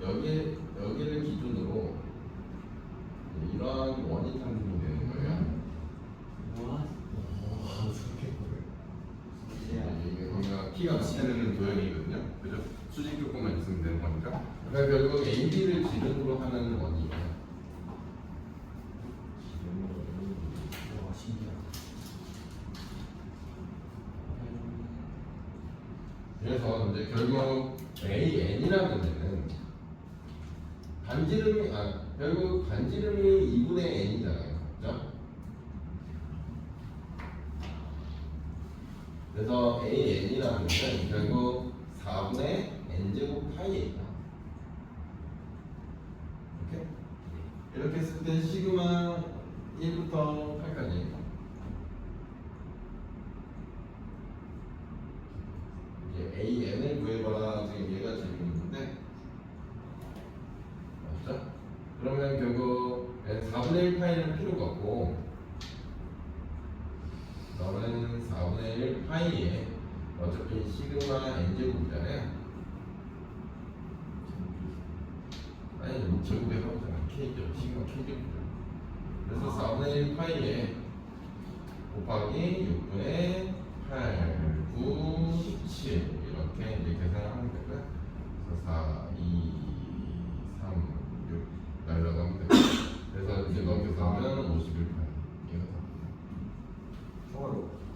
여기를 기준으로 이러한 원이 탄생이 되는 거예요. 여기가 T가 나타내는 도형이거든요. 그죠? 수직 조건만 있으면 되는 거니까. 그러니까 결국 A, B를 기준으로 하는 원이에요. 그래서 이제 결국 AN이라는 데는 결국 반지름이 2분의 n이잖아요. 그죠? 그래서 AN이라는 데는 결국 4분의 n제곱 파이예요. 이렇게 했을 때 시그마 1부터 8까지 AN을 구해봐라. 지금 얘가 질문인데 맞죠? 그러면 결국 4분의 1 파이는 필요가 없고 너는 4분의 1 파이에 어차피 시그마 n제곱이잖아요. 아니 제곱에 하고잖아. K제곱, 시그마 K제곱이잖아. 그래서 4분의 1 파이에 곱하기 6분의 8, 9, 17 이렇게 이제 계산을 하면 되고요. 그래서 4, 2, 3, 6 날라가면 되고 그래서 이제 넘겨서 하면 51파이 이거 저거로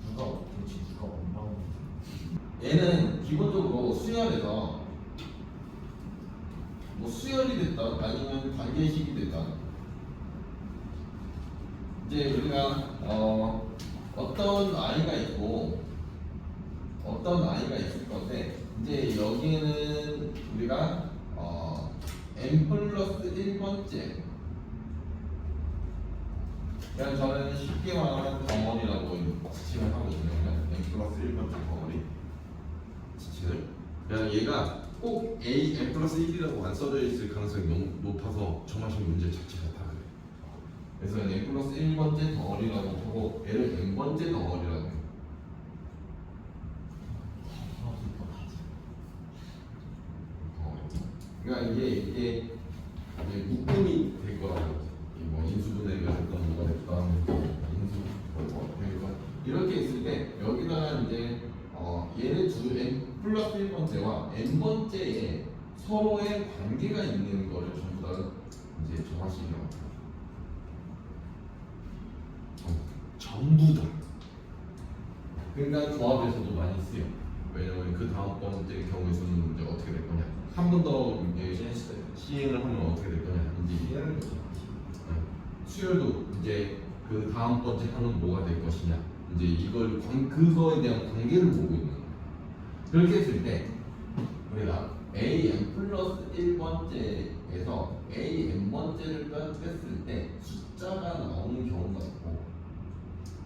누가 어떤지 누가 원방을 얘는 기본적으로 수열에서 뭐 수열이 됐다 아니면 관계식이 됐다 이제 우리가 어떤 아이가 있고 어떤 아이가 있을 건데 이제 여기에는 우리가 n 플러스 1번째 그냥 저는 쉽게 말하면 덩어리라고 지칭을 하거든요. n 플러스 1번째 덩어리 지칭을 그냥 얘가 꼭 n 플러스 1이라고 안 써져 있을 가능성이 너무 높아서 정하신 문제 자체가 다 그래요. 그래서 n 플러스 1번째 덩어리라고 하고 얘를 n번째 덩어리라고 해요. 그러니까 이게 묶음이 될 거라고 뭐 인수분해가 됐던 뭐가 됐던 이렇게 있을 때 여기다가 이제 얘네 두 n 플러스 1번째와 n번째에 서로의 관계가 있는 거를 전부 다 이제 정하시면 전부 다. 그러니까 조합에서도 많이 쓰여. 왜냐면 그 다음 번째 경우에서는 이제 어떻게 될 거냐. 한 번 더 이제 시행을 하면 어떻게 될 거냐. 이제 수열도 이제 그 다음 번째 하면 뭐가 될 것이냐. 이제 이걸 그거에 대한 관계를 보고 있는 거예요. 그렇게 했을 때 우리가 an 플러스 1번째에서 an번째를 뺐을 때 숫자가 나오는 경우가 있고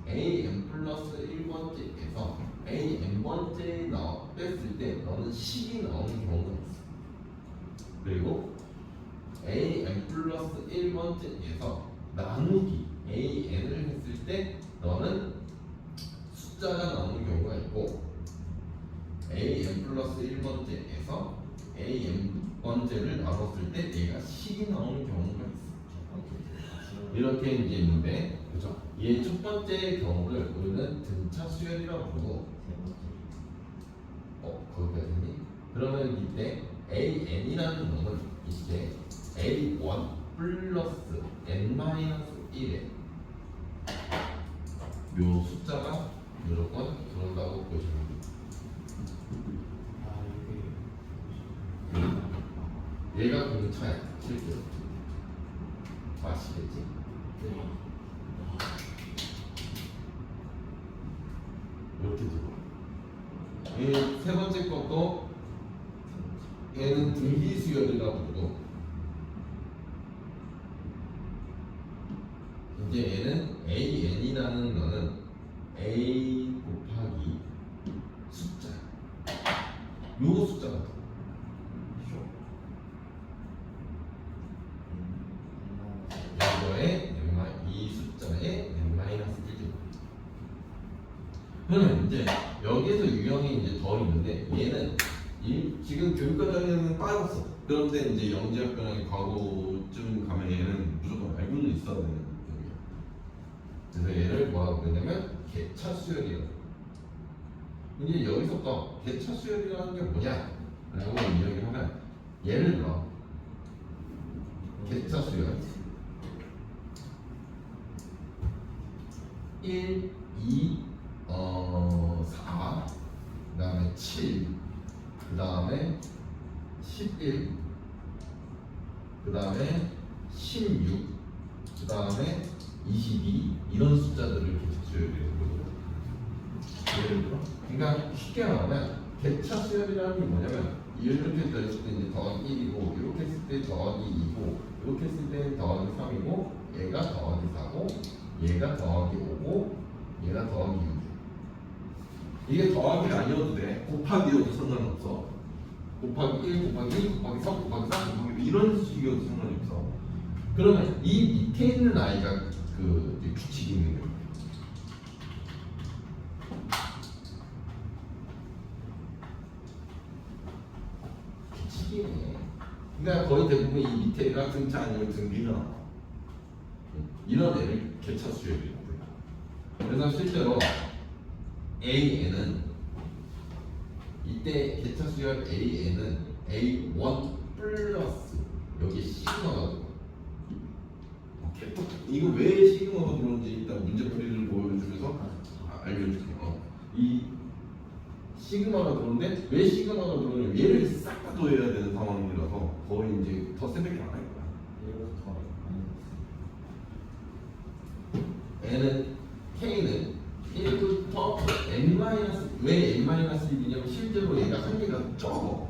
an 플러스 1번째에서 an번째 뺐을 때 너는 식이 나오는 경우가 있어. 그리고 an 플러스 1번째에서 나누기 an을 했을 때 너는 숫자가 나오는 경우가 있고 an 플러스 1번째에서 an번째를 나눴을 때 얘가 식이 나오는 경우가 있어. 이렇게 이제 있는데 그죠? 얘 첫 번째 경우를 우리는 등차 수열이라고 부르고 거기까지니? 그러면 이때 an이라는 놈은 이제 a1 플러스 n-1에 요 숫자가 무조건 들어온다고 보시면 됩니다. 얘가 공차야 실제로. 아시겠지? 이렇게 들어와. 이 세 번째 것도 얘는 등비수열이라고 부르고 이제 얘는 an이라는 거는 a 곱하기 숫자 요 숫자가 이거에 이 숫자에 n-1제곱. 그러면 이제 여기에서 유형이 이제 더 있는데 얘는 지금 교육과정에는 빠졌어. 그런데 이제 영지합변형의 과거쯤 가면 얘는 무조건 알고는 있어야 되는 놈이야. 그래서 얘를 뭐라고 부르냐면 개차 수열이라고. 이제 여기서부터 개차 수열이라는 게 뭐냐? 라고 이야기를 하면 예를 들어 개차 수열 1, 2, 4, 그 다음에 7, 그 다음에 11, 그 다음에 16, 그 다음에 22 이런 숫자들을 개차 수열이라고 부르거든요. 예를 들어, 그러니까 쉽게 말하면 개차 수열이라는 게 뭐냐면 이렇게 했을 때 이제 더하기 1이고 이렇게 했을 때 더하기 2고 이렇게 했을 때 더하기 3이고 얘가 더하기 4고 얘가 더하기 5고 얘가 더하기 6. 이게 더하기가 아니어도 돼. 곱하기여도 상관없어. 곱하기 1, 곱하기 2, 곱하기 3, 곱하기 4, 곱하기 이런 식이어도 상관이 없어. 그러면 이 밑에 있는 아이가 그 이제 규칙이 있는 거예요. 규칙이네. 그러니까 거의 대부분 이 밑에가 등차 아니면 등비가 나와. 이런 애를 개차 수열이라고 해요. 그래서 실제로 AN은 이때 개차 수열 AN은 A1 플러스 여기 시그마가 들어. 이거 왜 시그마가 들어오는지 일단 문제풀이를 보여주면서 알려줄게요. 이 시그마가 들어오는데 왜 시그마가 들어오냐면 얘를 싹 다 더해야 되는 상황이라서 거의 이제 더 세밖에 안 할 거야. N은 K는 1부터 n 왜 n-1이냐면 실제로 얘가 한 개가 적어.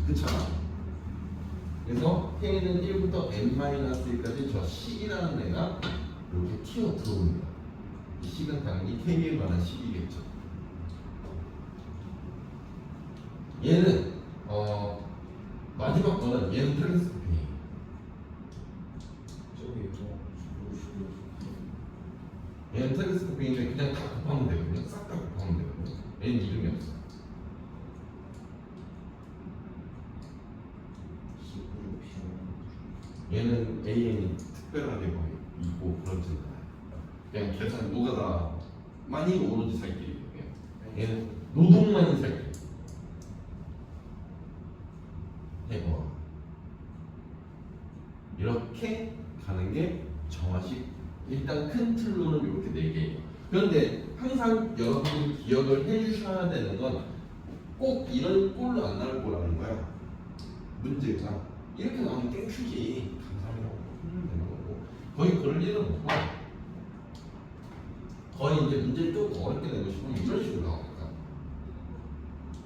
그렇잖아. 그래서 K는 1부터 n-1까지 저 C라는 애가 이렇게 튀어 들어옵니다. 이 C는 당연히 K에 관한 식이겠죠. 얘는 마지막 거는 얘는 텔레스코핑이에요. 얘는 텔레스코핑인데 그냥 다 곱하면 되거든요. 싹 다 곱하면 되거든요. 얘는 이름이 없어. 얘는 AN이 특별하게 뭐 있고 그런지 않아요. 그냥 계산 노가다 많이 오로지 살 길이에요. 얘는 노동만이 살 길. 해봐. 이렇게 가는 게 정화식. 일단 큰 틀로는 이렇게 4개예요. 그런데 항상 여러분들이 기억을 해주셔야 되는 건 꼭 이런 꼴로 안 나올 거라는 거야. 문제가 이렇게 나오면 땡큐지. 감사합니다. 되는 거고 거의 그럴 일은 없고 거의 이제 문제를 좀 어렵게 내고 싶으면 이런 식으로 나오니까.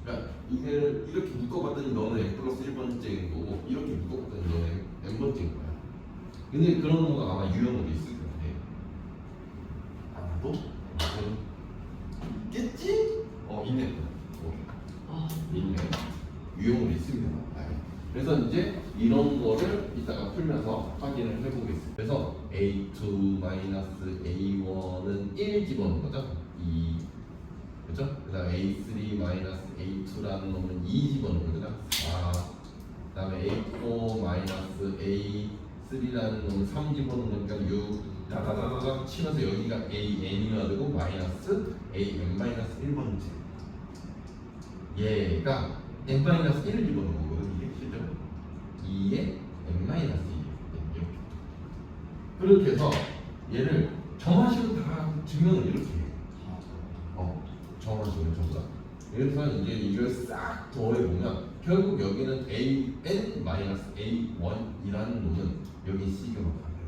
그러니까 이걸 이렇게 묶어봤더니 너는 n 플러스 1번째인 거고 이렇게 묶어봤더니 너는 n번째인 거야. 근데 그런 거가 아마 유형으로 있을 건데 아마도 있겠지? 있네. 있네. 유형으로 있습니다. 그래서 이제 이런 거를 이따가 풀면서 확인을 해보겠습니다. 그래서 A2-A1은 1 집어넣은 거죠? 2 그죠? 그 다음에 A3-A2라는 놈은 2 집어넣은 거죠? 4 그 다음에 A4-A3라는 놈은 3 집어넣은 거니까 6 다다다다다 치면서 여기가 AN이가 되고 마이너스 AN-1번째 얘가 n-1을 집어넣은 거거든요. 이게 실제로 2에 n-1 이렇게 그렇게 해서 얘를 정화식으로 다 증명을 이렇게 해요. 정화식으로 전부 다. 그래서 이제 이걸 싹 더해보면 결국 여기는 an-a1이라는 놈은 여기 시그마가 돼요.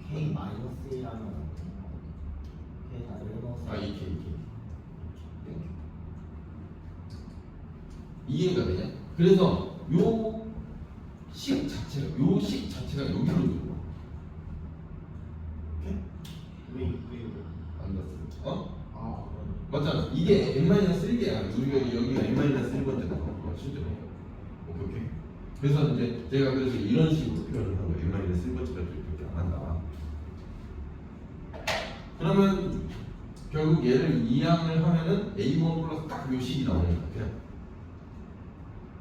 K 마이너스 1하면 K 다 넣어서 이렇게 이해가 되냐? 그래서 요 식 자체가 여기로 들어와. 안 났어. 맞잖아. 이게 n-1개야. 우리가 여기가 n-1번째 나와. 실제로. 오케이. 그래서 이제 제가 그래서 이런 식으로 표현을 한 거예요. n-1번째까지. 그러면 결국 얘를 이항을 하면은 A1 플러스 딱 요식이 나오는 거야. 그냥.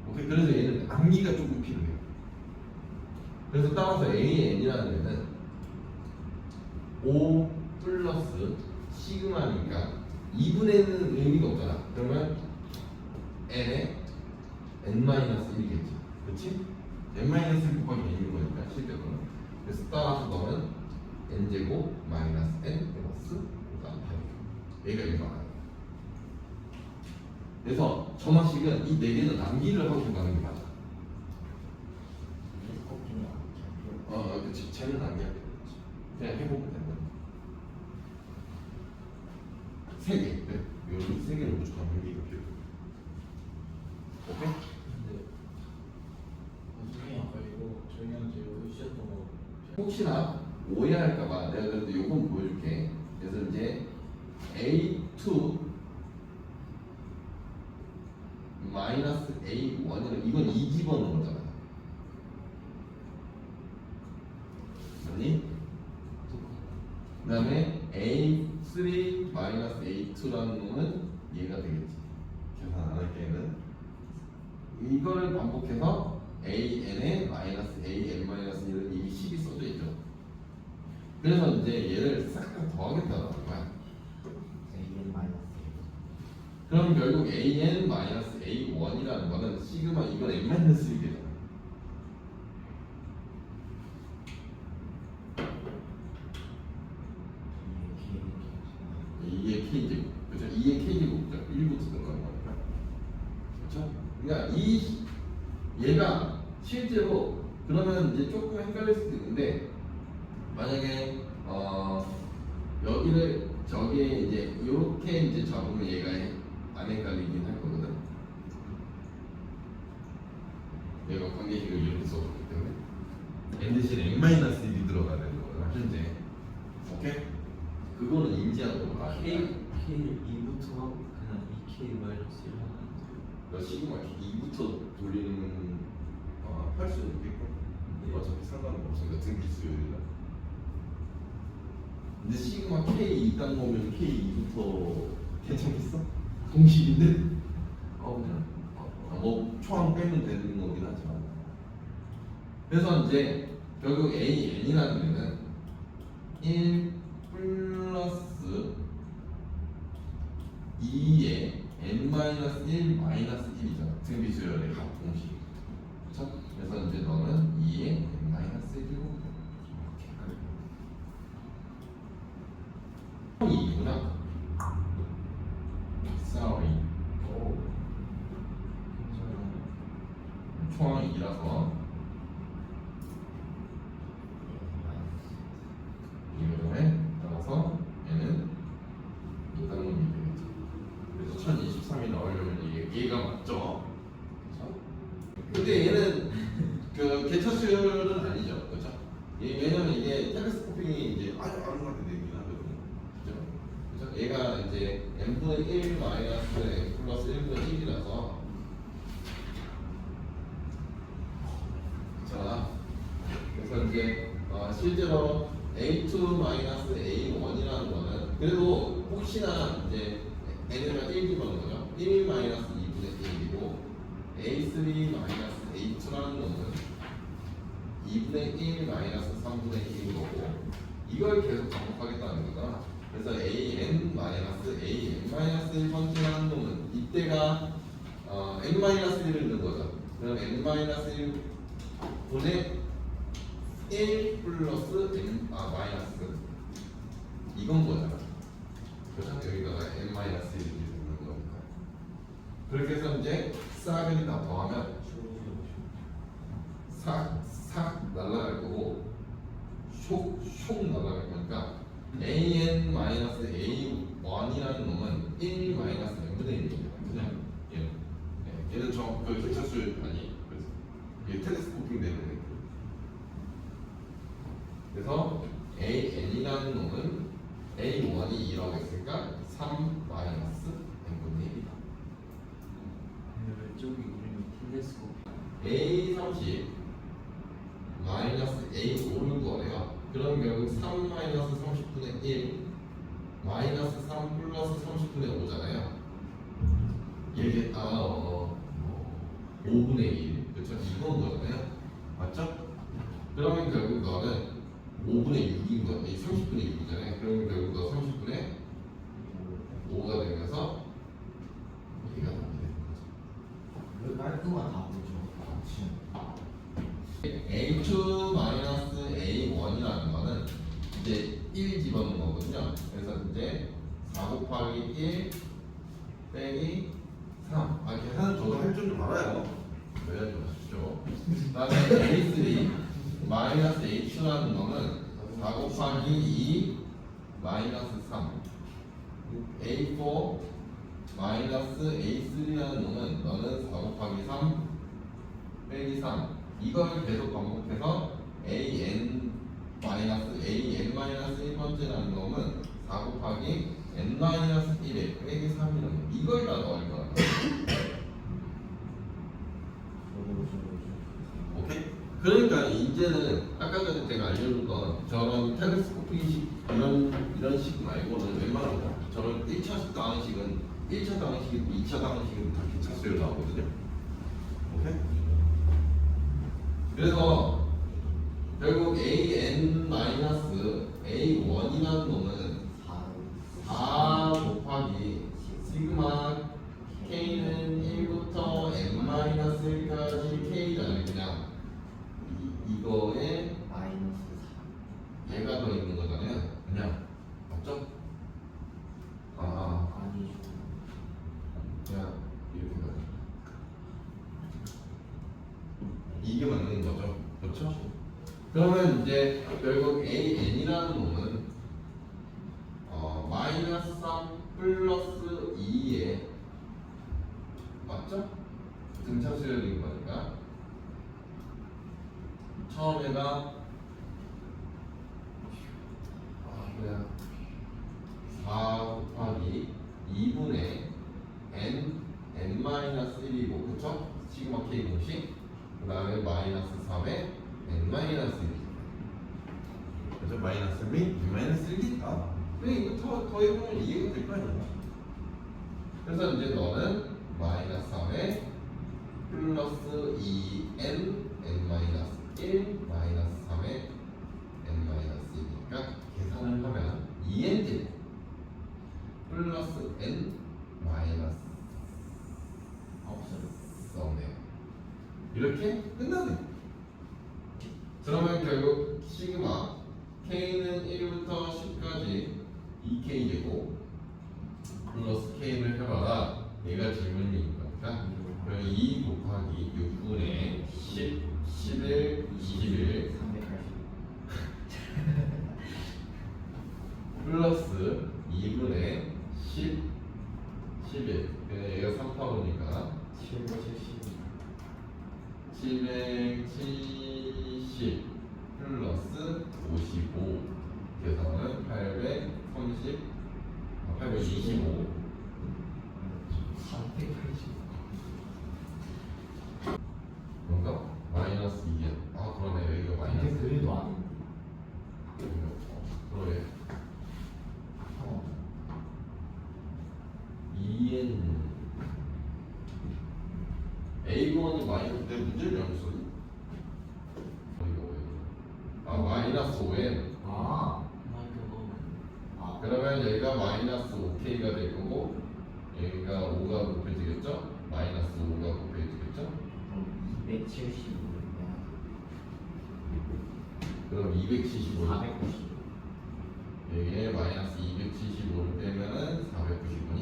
오케이. 그래서 얘는 암기가 조금 필요해요. 그래서 따라서 AN이라는 애는 O 플러스 시그마니까 2분의는 의미가 없잖아. 그러면 n에 n-1이겠지. 그렇지? n-1 곱하기 n인 거니까 실제로는. 그래서 따라서 너는 n제곱 마이너스 n 플러스 그다음 8. 얘가 1번. 그래서 저만식은 이 4개는 암기를 하고 가는 게 맞아. 그치. 쟤는 암기할 때 그냥 해보면 되는 거야. 3개. 네. 여기 3개는 무조건 암기가 필요해. 오케이? 근데 나중에 아까 이거 저희한테 여기 주셨던 거 혹시나 오해할까봐 내가 그래도 요건 보여줄게. 그래서 이제 A2 마이너스 A1이라는 이건 2집어넣은 거잖아. 맞니? 그 다음에 A3 마이너스 A2라는 놈은 얘가 되겠지. 계산 안 할게 얘는. 이거를 반복해서 AN에 마이너스 AN 마이너스 1은 이미 10이 써져 있죠. 그래서 이제 얘를 싹 다 더하겠다는 거야. AN 마이너스 그럼 결국 AN 마이너스 A1이라는 거는 시그마 이건 N 마이너스 1이잖아. 이게 K제곱, 그렇죠? 2의 K제곱이죠. 1부터 들어가는 거니까. 그렇죠? 그러니까 얘가 실제로 그러면 이제 조금 헷갈릴 수도 있는데 만약에 여기를 저기에 이제 이렇게 이제 잡으면 얘가 안 헷갈리긴 할 거거든. 얘가 관계식을 이렇게 써줬기 때문에 n 대신에 n-1이 들어가야 되는 거야 현재. 오케이? 그거는 인지하고 봐. K를 2부터 하고 그냥 2K 마이너스 1 하면 안 돼요. 너 시그마 2부터 돌리는 할 수는 있겠고 어차피 상관은 없으니까 등기 수요일이라. 근데 시그마 K 있다는 거면 K2부터 괜찮겠어? 공식인데? 뭐 초항 빼면 되는 거긴 하지만. 그래서 이제 결국 AN이라는 애는 1 플러스 2의 n-1 마이너스 1이잖아. 등비수열의 합 공식. 그렇죠? 그래서 이제 너는 2의 n-1이고 이구나. sorry. 초항이 2라서 이거에 따라서 얘는 이딴 놈이 되겠죠. 그래서 1023이 나오려면 얘가 맞죠? 그렇죠? 근데 얘는 그 개처수열은 아니죠, 그렇죠? 왜냐면 이게 텔레스코핑이 이제 아주 아름답게 되긴 하거든요, 그렇죠? 얘가 이제 n분의 1 마이너스 n 플러스 1분의 1이라서 자, 그래서 이제 실제로 A2 마이너스 A1이라는 거는 그래도 혹시나 이제 n을 1 집어넣은 거죠. 1 마이너스 2분의 1이고 A3 마이너스 A2라는 거는 2분의 1 마이너스 3분의 1인 거고 이걸 계속 반복하겠다는 거잖아. 그래서 AN 마이너스 AN 마이너스 1번째라는 놈은 이때가 N 마이너스 1을 넣은 거죠. 그럼 N 마이너스 1 분의 1 플러스 n 마이너스 이건 뭐잖아. 그래서 여기다가 n 마이너스 1이 되는 거니까. 그렇게 해서 이제 싹을 다 더하면 싹 날라갈 거고 쇽 날라갈 거니까 an 마이너스 a1이라는 놈은 1 마이너스 n분의 1입니다. 그냥 얘는 그 개차수 아니. 이게 텔레스코핑 되는 거. 그래서 AN이라는 놈은 A1이 2라고 했으니까 3 마이너스 n분의 1이다. 근데 왜 저기 이름이 텔레스코프 A30 마이너스 A5를 구하래요. 그럼 결국 3 마이너스 30분의 1 마이너스 3 플러스 30분의 5잖아요. 얘게 5분의 1 그쵸? 이건 거잖아요. 맞죠? 그러면 결국 너는 5분의 6인 거야. 이 30분의 6이잖아요. 그러면 결국 너 30분의 5가 되면서 얘가 나오게 되는 거죠. 왜 깔끔한 답이죠? A2 마이너스 A1이라는 거는 이제 1 집어넣는 거거든요. 그래서 이제 4 곱하기 1 빼기 3. 계산은 저도 할 줄 좀 알아요. 외우지 마십시오. 그 다음에 A3 마이너스 H2라는 거는 4 곱하기 2 마이너스 3. A4 마이너스 A3라는 놈은 너는 4 곱하기 3 빼기 3. 이걸 계속 반복해서 AN 마이너스 1번째라는 놈은 4 곱하기 N 마이너스 1에 빼기 3이라는 거. 이걸 다 넣을 거야. 오케이? 그러니까 이제는 아까 전에 제가 알려줬던 저런 텔레스코픽식 이런 식 말고는 웬만하면 저런 1차 방식은 1차 방식이고 2차 방식은 다 기차수열 나오거든요. 오케이? 그래서 결국 AN-A1이라는 놈은 4 곱하기 시그마 K는 1부터 N-1까지 K잖아요. 그냥 이거에 마이너스 얘가 들어있는 거잖아요. 그냥 맞죠? 아니죠. 그냥 이렇게 가죠. 이게 맞는 거죠. 그렇죠? 그러면 이제 결국 AN이라는 놈은 마이너스 3 플러스 2에 맞죠? 등차수열인 거니까 처음에가 그냥 4 곱하기 2분의 n-1이고 그쵸? 시그마 k 공식 그 다음에 마이너스 3에 n-1 그래서 마이너스 3이 마이너스 1이다. 근데 이거 더해보면 이해가 될 거 아니야. 그래서 이제 너는 마이너스 3에 플러스 2n n-1 마이너스 3에 n-1이니까 계산을 하면 2n 플러스 n 마이너스 없어요. 이렇게 끝나네. 그러면 결국 시그마 k는 1부터 10까지 2k 제곱 플러스 k를 해봐라. 얘가 질문인 거니까 그럼 2 곱하기 6분의 10, 11, 21 380. 플러스 2분의 10, 11 얘가 3파보니까 770 플러스 55 계산은 825 뭔가? 마이너스 2n 그러네 여기가 마이너스 그래도 아닌데. 그러게 2n A1이 마이너스 내 문제를 잘못했어. 마이너스 5n 그러면 여기가 마이너스 5k가 될 거고 여기가 5가 곱해지겠죠? 마이너스 5가 곱해지겠죠? 그럼 275면 그럼 275 490. 여기에 마이너스 275를 빼면은 490분이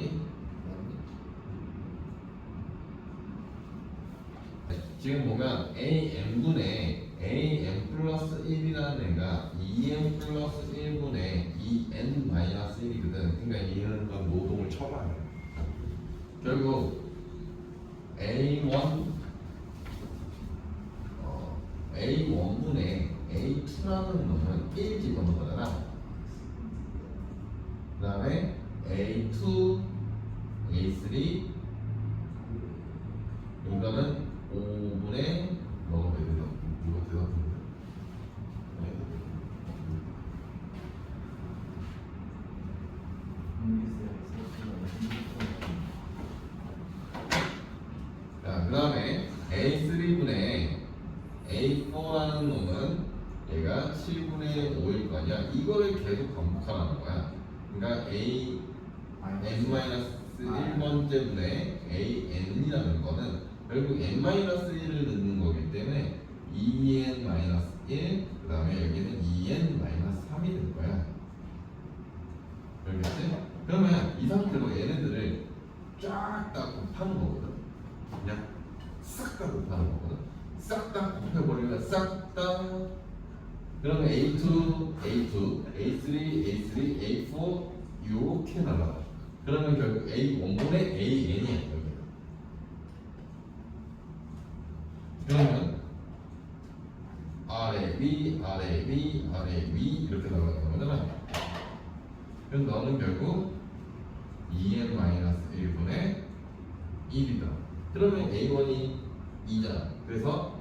지금 보면 AN분의 AN 플러스 1이라는 애가 2N 플러스 1분의 2N 마이너스 1이거든. 그러니까 이런 건 노동을 쳐봐야 돼. 결국 A1 A1분의 A2라는 놈은 1 집어넣은 거잖아. 그 다음에 A2 A3 이거는 5분의 뭐가 되죠? 이거 대답합니다. 7분의 5일 거 아니야. 이거를 계속 반복하라는 거야. 그러니까 a n-1번째분의 an이라는 거는 결국 n-1을 넣는 거기 때문에 2n-1 그 다음에 여기는 2n-3이 될 거야. 알겠지? 그러면 이 상태로 얘네들을 쫙 다 곱하는 거거든. 그냥 싹 다 곱하는 거거든. 싹 다 곱해버리면 싹 다 그러면 A2, A2, A3, A3, A4 이렇게 날아가. 그러면 결국 A1분의 AN이야 여기. 그러면 아래 위, 아래 위, 아래 위 이렇게 날아가는 거잖아. 그럼 너는 결국 2n-1분의 1이다. 그러면 A1이 2잖아. 그래서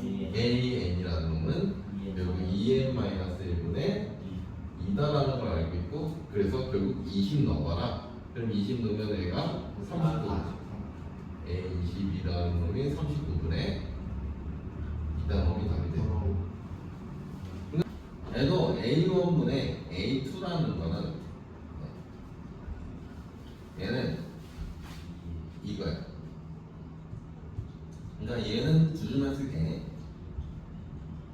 AN이라는 놈은 결국 2n-1분의 2다라는 걸 알고 있고, 그래서 결국 20 넣어봐라. 그럼 20 넣으면 얘가 39. A20이라는 놈이 39분의 2다 놈이 답이 돼. 얘도 A1분의 A2라는 거는 얘는 이거야. 그러니까 얘는 두 줄만 쓸게.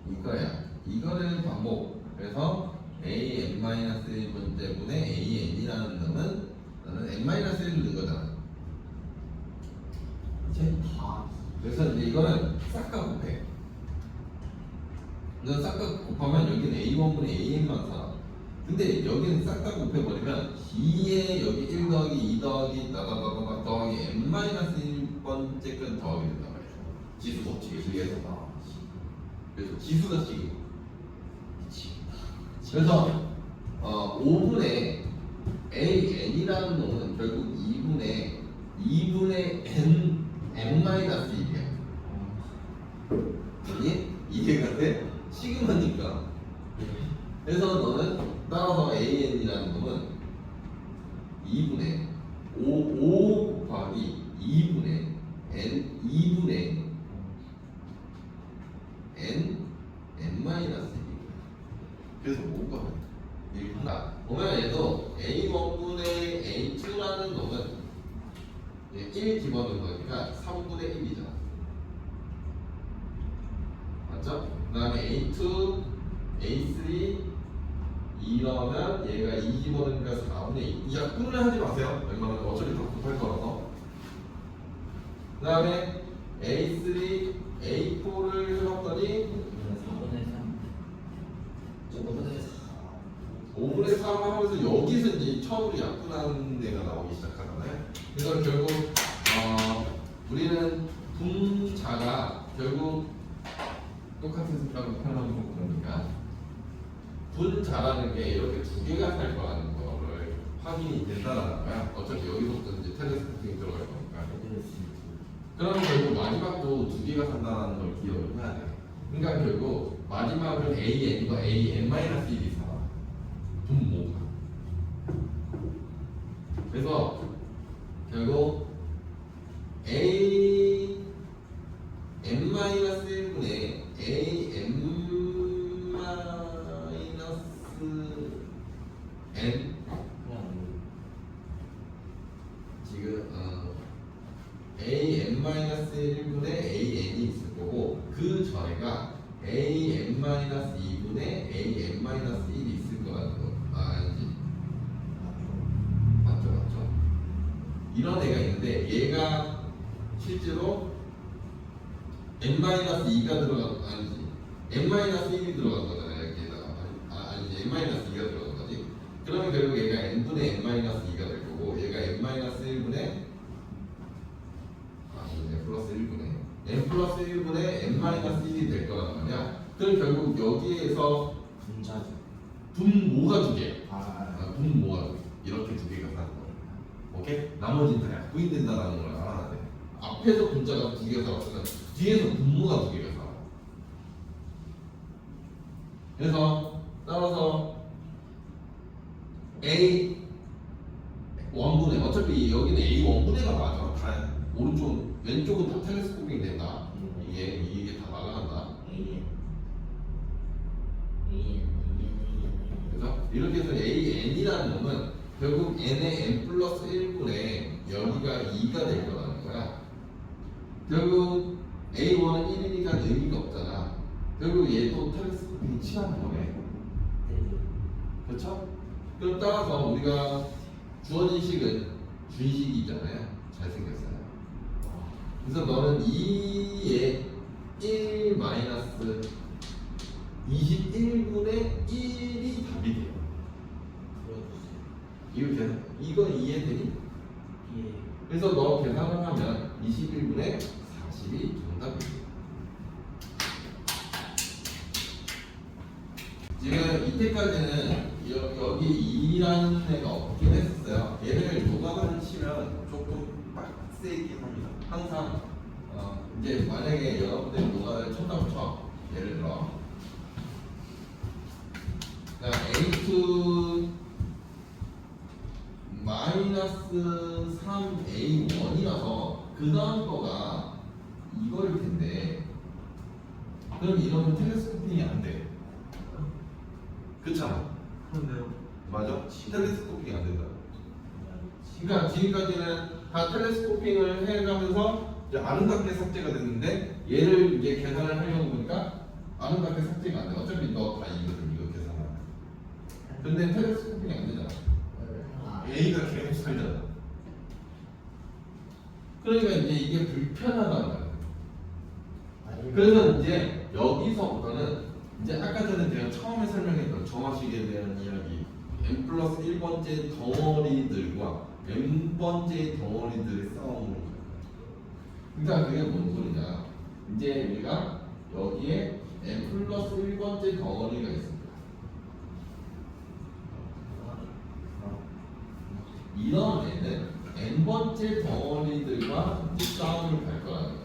이거야. 이거를 반복. 그래서 an-1번째분의 an이라는 놈은 나는 n-1을 넣은 거잖아. 그치? 그래서 이제 이거는 싹 다 곱해. 이건 싹 다 곱하면 여기는 a1분의 an만 살아. 근데 여기는 싹 다 곱해버리면 2에 여기 1 더하기 2 더하기 나다다다다 더하기 n-1번째 건 더하게 된단 말이야. 지수 법칙에 의해서. 그래서 지수가 식이고. 그래서 5분의 an이라는 놈은 결국 2분의 n-1이야. 아니? 이해가 돼? 시그마니까. 그래서 너는 따라서 an이라는 놈은 2분의 5 곱하기 2분의 n n-1. 그래서 뭐가 일구나. 보면 얘도 A1분의 A2라는 놈은 1 집어넣은 거니까 3분의 1이잖아. 맞죠? 그 다음에 A2, A3 이러면 얘가 2 집어넣으니까 4분의 2. 약분을 하지 마세요. 웬만하면 어차피 다 곱할 거라서. 그 다음에 A3, A4를 해봤더니 5분의 3 하면서 여기서 이제 처음으로 약분하는 데가 나오기 시작하잖아요. 그래서 결국 우리는 분자가 결국 똑같은 숫자로 표현하는 거니까 분자라는 게 이렇게 두 개가 살 거라는 거를 확인이 된다는 거야. 어차피 여기서부터 이제 텔레스코핑이 들어갈 거니까. 그러면 결국 마지막도 두 개가 산다는 걸 기억을 해야 돼. 그러니까 결국 마지막은 AN과 AN-1이 살아. 분모가. 그래서 결국 AN-1분의 AN-N 지금 AN-1분의 AN이 있을 거고, 그 전에가 AN-2분의 AN-1이 있을 거라는 거. 아니지? 맞죠? 이런 애가 있는데 얘가 실제로 n-2가 아니지 n-1이 들어간 거잖아요. 여기에다가 아니지 n-2가 들어간 거지. 그러면 결국 얘가 n분의 n-2가 될 거고, 얘가 n-1분의 n 플러스 1분의 n 플러스 1분의 n-1이 될 거란 말이야. 그럼 결국 여기에서 분자죠. 분모가 두 개. 아, 분모가 두 개. 이렇게 두 개가 사는 거야. 오케이? 나머지는 다 약분된다라는 걸 알아야 돼. 앞에서 분자가 두 개가 살았으면 뒤에서 분모가 두 개가 살아. 그래서 따라서 A 원분의, 어차피 여기는 A 원분의가 맞아. 다 오른쪽 왼쪽은 다 텔레스코핑 된다. 이게 다 나가간다. AN 이렇게 해서 AN이라는 놈은 결국 n의 n 플러스 1분의 여기가 2가 될 거라는 거야. 결국 A1은 1이니까 의미가 없잖아. 결국 얘도 텔레스코픽이 친한 거네. 네. 그렇죠? 그럼 따라서 우리가 주어진 식은 준식이잖아요. 잘생겼어요. 그래서 너는 2의 1 마이너스 21분의 1이 답이 돼요. 풀어주세요. 이거 이해되니? 예. 그래서 너 계산을 하면 21분의 40이 정답이에요. 지금 이때까지는 여기 2라는 애가 없긴 했었어요. 얘를 노가다를 치면 조금 빡세긴 합니다. 항상 이제 만약에 여러분들이 노가다를 쳤다고 쳐. 예를 들어 자, A2 마이너스 3A1이라서 그 다음 거가 이거일 텐데 그럼 이러면 텔레스코핑이 안 돼. 그렇잖아. 그런데요. 맞아? 텔레스코핑이 안 된다. 그러니까 지금까지는 다 텔레스코핑을 해가면서 이제 아름답게 삭제가 됐는데 얘를 이제 계산을 하려고 보니까 아름답게 삭제가 안 돼. 어차피 너 다 이거 계산하면. 근데 텔레스코핑이 안 되잖아. A가 계속 살잖아. 그러니까 이제 이게 불편하다는 거야. 그래서 이제 여기서부터는 이제 아까 전에 제가 처음에 설명했던 정화식에 대한 이야기 n 플러스 1번째 덩어리들과 n번째 덩어리들의 싸움으로 갈 거야. 그러니까 그게 뭔 소리냐. 이제 우리가 여기에 n 플러스 1번째 덩어리가 있습니다. 이런 애는 n번째 덩어리들과 이제 싸움을 갈 거라는 거야.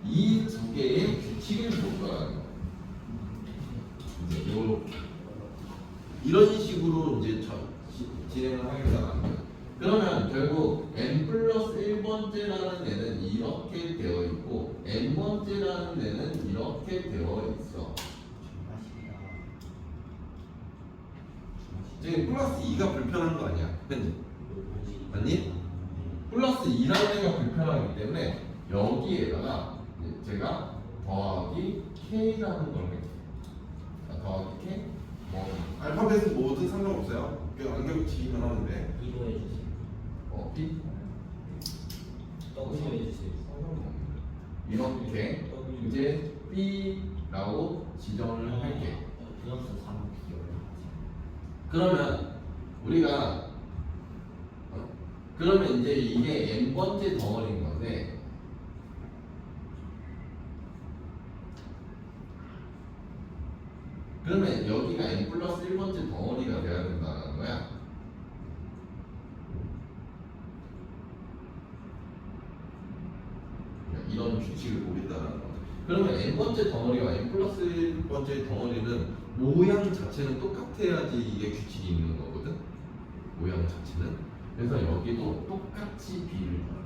이 두 개의 규칙을 볼 거라는 거야. 이렇게 이런 식으로 이제 진행을 하겠다는 거야. 그러면 결국 n 플러스 1번째라는 애는 이렇게 되어 있고 n번째라는 애는 이렇게 되어 있어. 지금 플러스 2가 불편한 거 아니야? 현재 맞니? 플러스 2라는 애가 불편하기 때문에 여기에다가 이제 제가 더하기 k라는 걸 할게요. 더하기 k 뭐 알파벳은 뭐든 상관없어요. 그냥 안경치기만 하면 돼. 이거 해주세요. p W 해주세요. 이렇게 이제 b라고 지정을 할게. 플러스 3 비율. 그러면 우리가 그러면 이제 이게 n번째 덩어리인 건데 그러면 여기가 n 플러스 1번째 덩어리가 돼야 된다는 거야. 이런 규칙을 보겠다는 거야. 그러면 n번째 덩어리와 n 플러스 1번째 덩어리는 모양 자체는 똑같아야지 이게 규칙이 있는 거거든. 모양 자체는. 그래서 여기도 똑같이 b를 더해.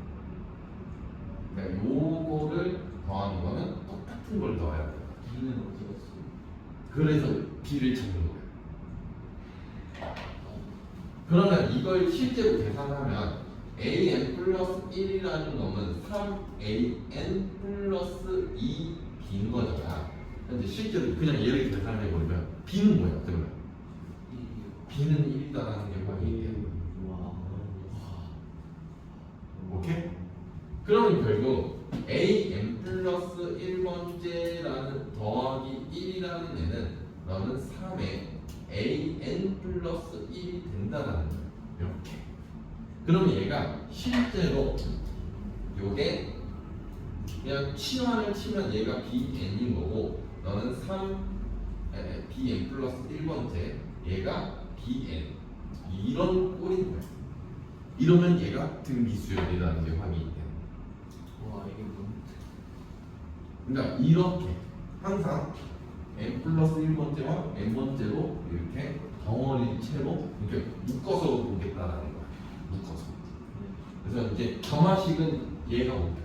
그러니까 요거를 더하는 거는 똑같은 걸 더해야 돼. B는 어디 갔어? 그래서 b를 찾는 거야. 그러면 이걸 실제로 계산하면 an 플러스 1이라는 놈은 3an 플러스 2b인 거잖아. 근데 실제로 그냥 얘를 계산해버리면 b는 뭐야? 그러면 b는 1이다라는 게 확인이 돼. 오케이? 그러면 결국 an 플러스 1번째라는 더하기 1이라는 애는 너는 3에 an 플러스 1이 된다라는 거야. 이렇게. 그러면 얘가 실제로 요게 그냥 치환을 치면 얘가 bn인 거고 너는 bn 플러스 1번째 얘가 bn 이런 꼴인 거야. 이러면 얘가 등비수열이라는 게 확인이 돼. 와 이게 뭐? 그러니까 이렇게 항상 n 플러스 1번째와 n번째로 이렇게 덩어리 채로 이렇게 묶어서 보겠다라는 거야. 묶어서. 그래서 이제 점화식은 얘가 목표예요.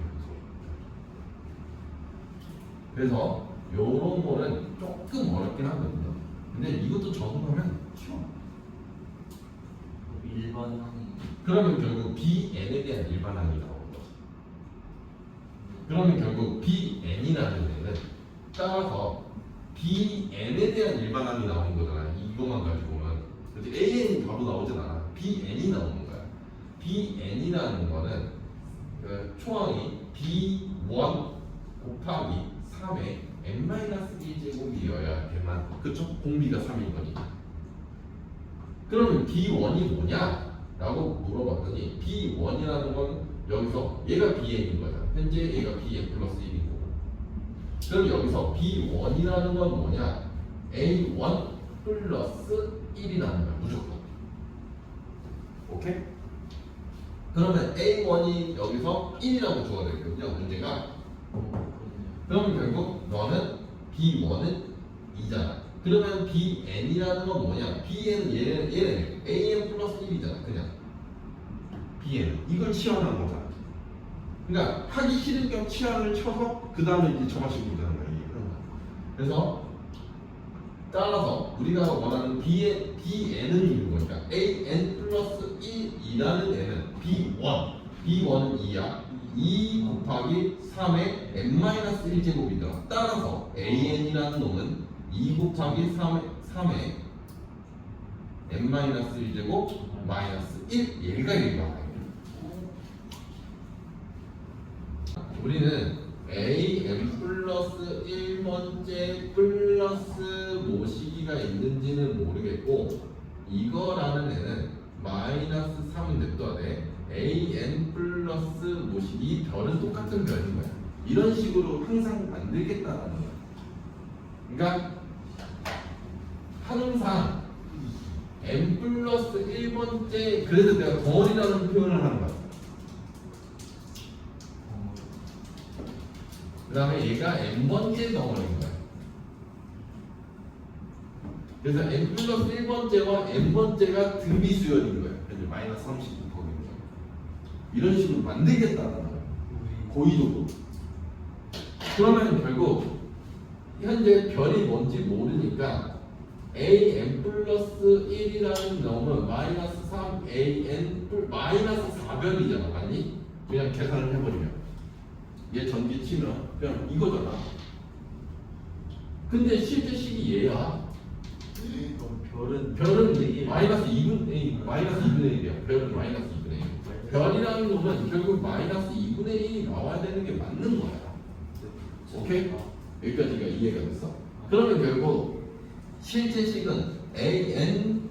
그래서 요런 거는 조금 어렵긴 하거든요. 근데 이것도 적응하면 쉬워. 일반항이 그러면 결국 BN에 대한 일반항이 나오는 거죠. 그러면 결국 BN이라는 애는 따라서 BN에 대한 일반항이 나오는 거잖아. 이것만 가지고는. 그래서 AN이 바로 나오진 않아. BN이 나오는 거야. BN이라는 거는 그 초항이 B1 곱하기 3의 n-1제곱이어야 되만. 그쵸? 공비가 3인 거니까. 그러면 B1이 뭐냐? 라고 물어봤더니 B1이라는 건 여기서 얘가 BN인 거잖아. 현재 얘가 BN 플러스 1인 거고. 그럼 여기서 B1이라는 건 뭐냐? A1 플러스 1이라는 거야. 무조건. 오케이? 그러면 A1이 여기서 1이라고 주어야 되거든요. 문제가. 그러면 결국 너는 B1은 2잖아. 그러면 BN이라는 건 뭐냐? BN은 얘는 AN 플러스 1이잖아. 그냥 BN 이걸 치환한 거잖아. 그러니까 하기 싫은 경우 치환을 쳐서 그 다음에 이제 저만식 문제하는 거야. 그래서 따라서 우리가 원하는 BN은 있는 거니까 AN 플러스 1이라는 애는 B1은 2야. 2 곱하기 3의 n-1제곱이더라. 따라서 AN이라는 놈은 2 곱하기 3의 n-1제곱 마이너스 1 얘가 일반항이야. 우리는 AN 플러스 1번째 플러스 모시기가 있는지는 모르겠고 이거라는 애는 마이너스 3은 냅둬야 돼. AN 플러스 모시기 별은 똑같은 별인 거야. 이런 식으로 항상 만들겠다는 거야. 그러니까 항상 n 플러스 1번째 그래서 내가 덩어리라는 표현을 하는 거야. 그 다음에 얘가 n번째 덩어리인 거야. 그래서 n 플러스 1번째와 n번째가 등비수열인 거야. 그래서 마이너스 30 곱하기 거야. 이런 식으로 만들겠다는 거야. 고의적으로. 그러면 결국 현재 별이 뭔지 모르니까 AN 플러스 1이라는 놈은 마이너스 3AN 마이너스 4별이잖아. 맞니? 그냥 계산을 해버리면 얘 전기 치면 그냥 이거잖아. 근데 실제 식이 얘야. 그럼 별은 마이너스 2분의 1, 마이너스 2분의 1이야. 별은 마이너스 2분의 1. 별이라는 놈은 결국 마이너스 2분의 1이 나와야 되는 게 맞는 거야. 오케이? 여기까지가 이해가 됐어? 그러면 결국 실제 식은 AN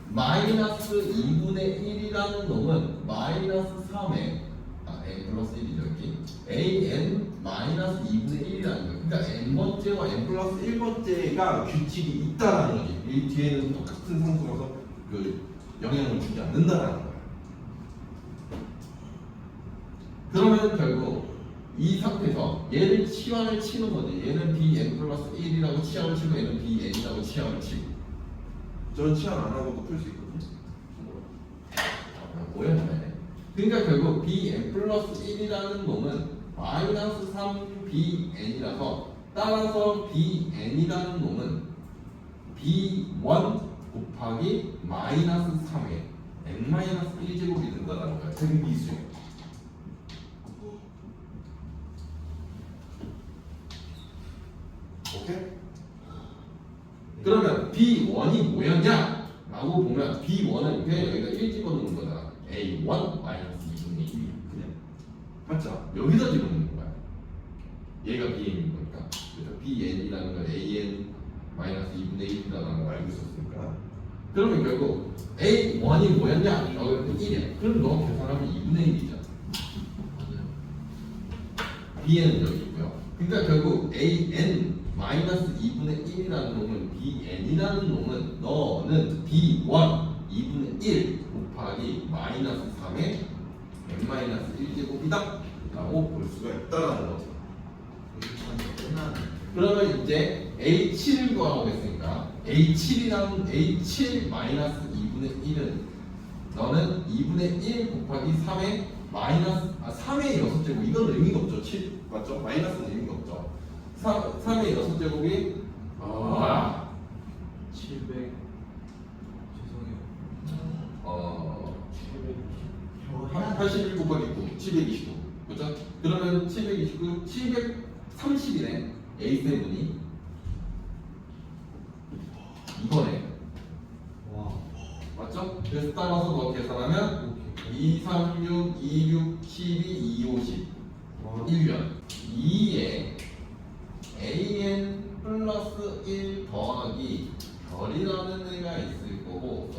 마이너스 2분의 1이라는 놈은 마이너스 3에 N 플러스 1이죠 여기 AN 마이너스 2분의 1이라는 거예요. 그러니까 N번째와 N 플러스 1번째가 규칙이 있다라는 거지. 이 뒤에는 똑같은 상수라서 그 영향을 주지 않는다라는 거야. 그러면 결국 이 상태에서 얘를 치환을 치는 거지. 얘는 BN 플러스 1이라고 치환을 치고 얘는 BN이라고 치환을 치고. 저는 치환 안 하고도 풀 수 있거든요. 오해하네. 그러니까 결국 BN 플러스 1이라는 놈은 마이너스 3BN이라서 따라서 BN이라는 놈은 B1 곱하기 마이너스 3의 n-1제곱이 된다는 거야. 등비수. 오케이? 그러면 B1이 뭐였냐? 라고 보면 B1은 그냥 여기다 1 집어넣는 거잖아. A1 마이너스 2분의 1이야. 그냥 맞죠? 여기다 집어넣는 거야. 얘가 BN인 거니까. 그래서 BN이라는 건 AN 마이너스 2분의 1이라는 걸 알고 있었으니까. 그러면 결국 A1이 뭐였냐? 라고 했더니 1이야. 그럼 너 계산하면 2분의 1이잖아. BN은 여기 있고요. 그러니까 결국 AN 마이너스 2분의 1이라는 놈은 BN이라는 놈은 너는 B1 2분의 1 곱하기 마이너스 3의 n-1 제곱이다 라고 볼 수가 있다라는 거죠. 그러면 이제 A7을 구하겠으니까 A7이라는 A7 마이너스 2분의 1은 너는 2분의 1 곱하기 3의 마이너스 3의 6제곱 이건 의미가 없죠. 7 맞죠? 마이너스는 의미가 없죠. 3의 6제곱이 81 곱하기 9, 729. 그죠? 그러면 729, 730이네. A7이 이거네. 와. 맞죠? 그래서 따라서 너 계산하면 2, 3, 6, 2, 6, 12, 2, 50. 와. 1년 2에 an 플러스 1 더하기 별이라는 애가 있을 거고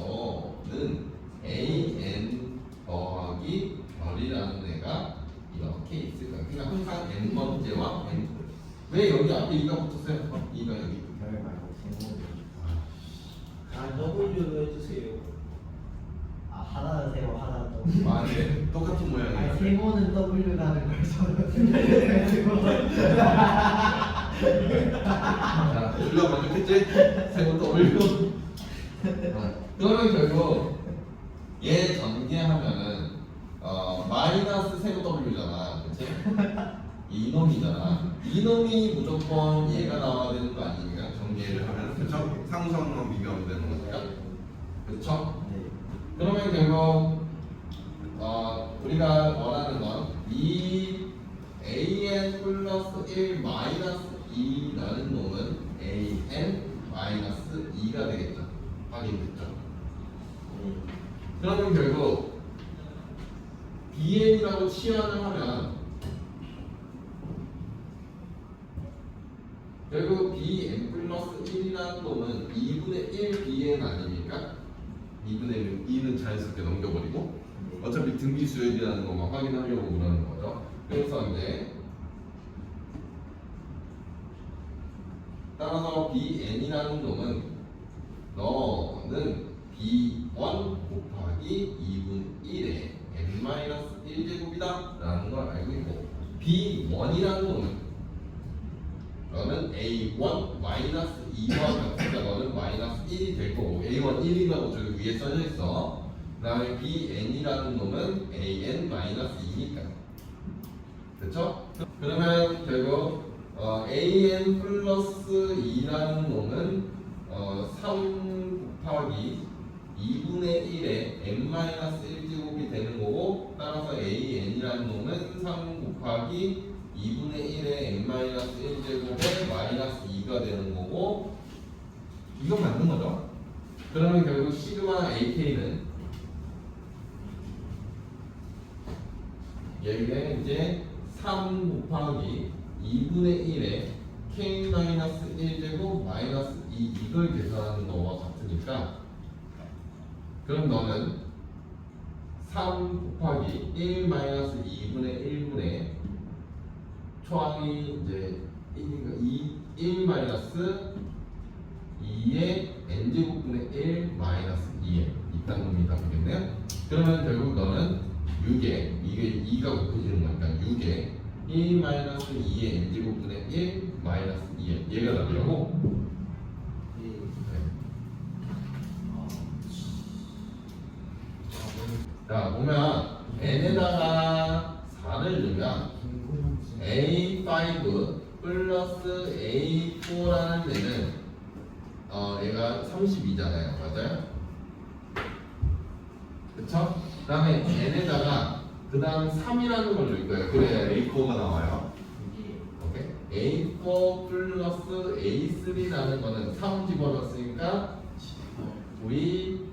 너는 an 더하기 별이라는 애가 이렇게 있을 거야. 그러니까 항상 n번째와 n 왜 여기 앞에 2가 붙었어요? 2가 여기 별 말고 세모. 아 W로 해주세요. 아 하나는 세모 하나는 W. 아, 네. 똑같은 아니 모양이에요. 세모는 W라는 걸 저는 생각해가지고. 자, 우리가 만족했지? 세번더 올리고. 그러면 결국 얘 전개하면은 마이너스 세로 W잖아, 그렇지? 이놈이잖아. 이놈이 무조건 얘가 나와야 되는 거 아닙니까? 전개를 하면 그렇죠? 상수항만 비교하면 되는 거니까, 그렇죠? 네. 그러면 결국 우리가 원하는 건 이 an 플러스 1 마이너스 2라는 놈은 an 마이너스 2가 되겠죠. 확인됐죠? 네. 그러면 결국 bn이라고 치환을 하면 결국 bn 플러스 1이라는 놈은 2분의 1 bn 아닙니까? 2분의 2는 자연스럽게 넘겨버리고 어차피 등비수열이라는 것만 확인하려고 그러는 거죠. 그래서 이제 따라서 bn이라는 놈은 너는 b1 곱하기 2분 1의 n-1제곱이다 라는 걸 알고 있고 b1이라는 놈은 너는 a1 마이너스 2와 같으니까 너는 마이너스 1이 될 거고 a1 1이라고 저기 위에 써져 있어. 그 다음에 bn이라는 놈은 an 마이너스 2니까 그렇죠? 그러면 결국 an 플러스 2라는 놈은 3 곱하기 2분의 1의 n-1제곱이 되는 거고 따라서 an이라는 놈은 3 곱하기 2분의 1의 n-1제곱에 마이너스 2가 되는 거고 이거 맞는 거죠? 그러면 결국 시그마 ak는 여기에 이제 3 곱하기 2분의 1의 k-1제곱 마이너스 2 이걸 계산하는 거와 같으니까 그럼 너는 3 곱하기 1 마이너스 2분의 1분의 초항이 이제 1 마이너스 2의 n제곱분의 1 마이너스 2에 이딴 놈이 다 되겠네요. 그러면 결국 너는 6에 이게 2가 곱해지는 거니까 6에 1 마이너스 2의 n제곱분의 1 마이너스 2에 얘가 나오려고 자 보면 n에다가 4를 넣으면 A5 플러스 A4라는 데는 얘가 32잖아요. 맞아요? 그쵸? 그 다음에 n에다가 그 다음 3이라는 걸 넣을 거예요. 그래야 A4가 나와요. 오케이? A4 플러스 A3라는 거는 3 집어넣었으니까 우리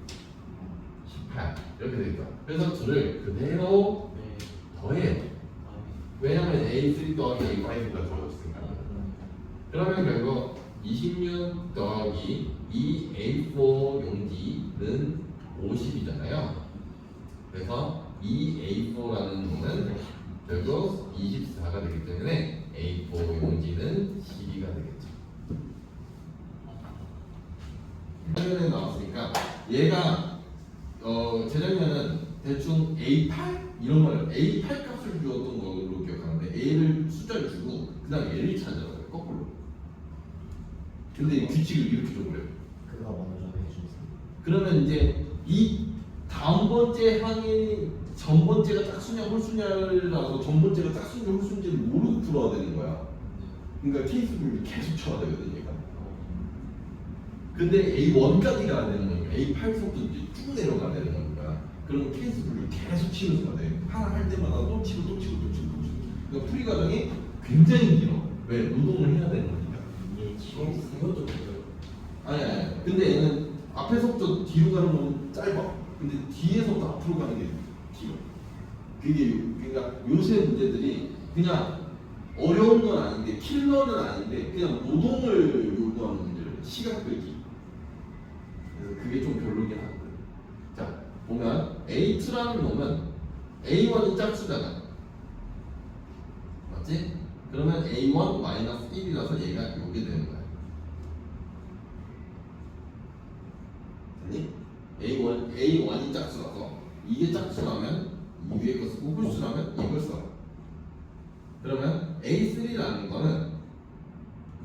18 이렇게 되겠다. 그래서 둘을 그대로 네. 더해요. 왜냐면 A3 더하기 A5가 더해졌으니까. 그러면 결국 26 더하기 2 A4 용지는 50이잖아요. 그래서 2A4라는 놈은 결국 24가 되기 때문에 A4 용지는 12가 되겠죠. 화면에 나왔으니까 얘가 재작년은 대충 A8 이런 걸 A8 값을 주었던 걸로 기억하는데 A를 숫자를 주고 그 다음에 L을 찾아요. 거꾸로. 근데 이 규칙을 이렇게 줘버려요. 그거 먼저 해주세요. 그러면 이제 이 다음 번째 항이 전 번째가 짝수냐 홀수냐라서 전 번째가 짝수냐 홀수인지를 모르고 풀어야 되는 거야. 그러니까 케이스별로 계속 쳐야 되거든 얘가. 근데 A1까지 가야 되는 거니까 A8부터 이제 쭉 내려가야 되는 거니까 그러면 케이스 분류 계속 치면서 돼. 하나 할 때마다 또 치고 또 치고 또 치고 또 치고. 그러니까 풀이 과정이 굉장히 길어. 왜? 노동을 해야 되는 거니까. 이것도 그래요. 아니. 근데 얘는 앞에서부터 뒤로 가는 건 짧아. 근데 뒤에서부터 앞으로 가는 게 길어. 그러니까 요새 문제들이 그냥 어려운 건 아닌데 킬러는 아닌데 그냥 노동을 요구하는 문제를 시간 끌기. 그래서 그게 좀 별로긴 하거든. 자 보면 A2라는 놈은 A1이 짝수잖아. 맞지? 그러면 A1 마이너스 1이라서 얘가 요게 되는 거야. 아니? A1이 짝수라서 이게 짝수라면 이 위에 거 쓰고 홀수라면 이걸 써. 그러면 A3라는 거는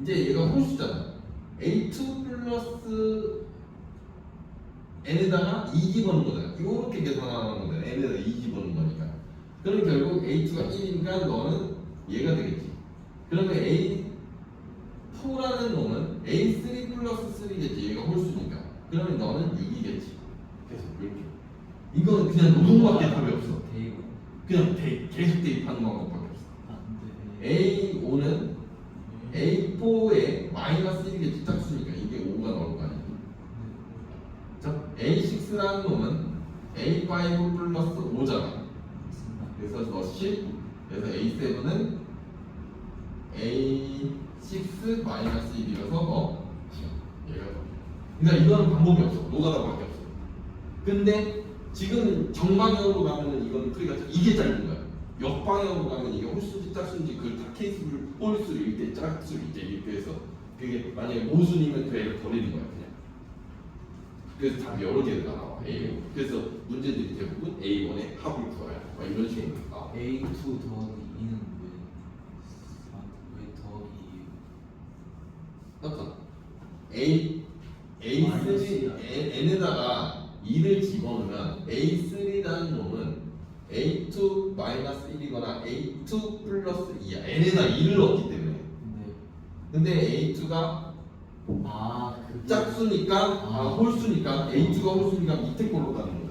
이제 얘가 홀수잖아. A2 플러스 n에다가 2 집어넣은 거잖아. 이렇게 계산하는 거잖아. n에다가 2 집어넣은 거니까. 그럼 결국 A2가 1이니까 너는 얘가 되겠지. 그러면 A4라는 놈은 A3 플러스 3겠지. 얘가 홀수니까. 그러면 너는 6이겠지. 계속 이렇게. 이건 그냥 노동밖에 답이 없어. 대이고. 그냥 계속 대입하는 방법밖에 없어. 네. A5는 A4에 마이너스 1이겠지. 짝수니까 이게 5가 나올 거 아니야. 자, A6라는 놈은 A5 플러스 5잖아. 그래서 너 10. 그래서 A7은 A6 마이너스 1이라서 너 10. 얘가 더. 그러니까 이거는 방법이 없어. 노가다밖에 없어. 근데 지금 정방향으로 가면은 이건 풀이가 이게 짧은 거야. 역방향으로 가면 이게 홀수인지 짝수인지 그걸 다 케이스를 홀수를 이때 짝수를 이때 이렇게 해서 그게 만약에 모순이면 그 애를 버리는 거야 그냥. 그래서 답이 여러 개가 나와. A5. 그래서 문제들이 대부분 A1의 합을 구해야 막 이런 식으로 나와. A2 더하기 2는 왜 더하기 맞잖아. A3 n에다가 2를 집어넣으면 A3라는 놈은 A2 마이너스 1이거나 A2 플러스 2야. n에다 2를 넣었기 때문에. 근데 A2가 아, 그게 짝수니까 홀수니까 A2가 홀수니까 밑에 걸로 가는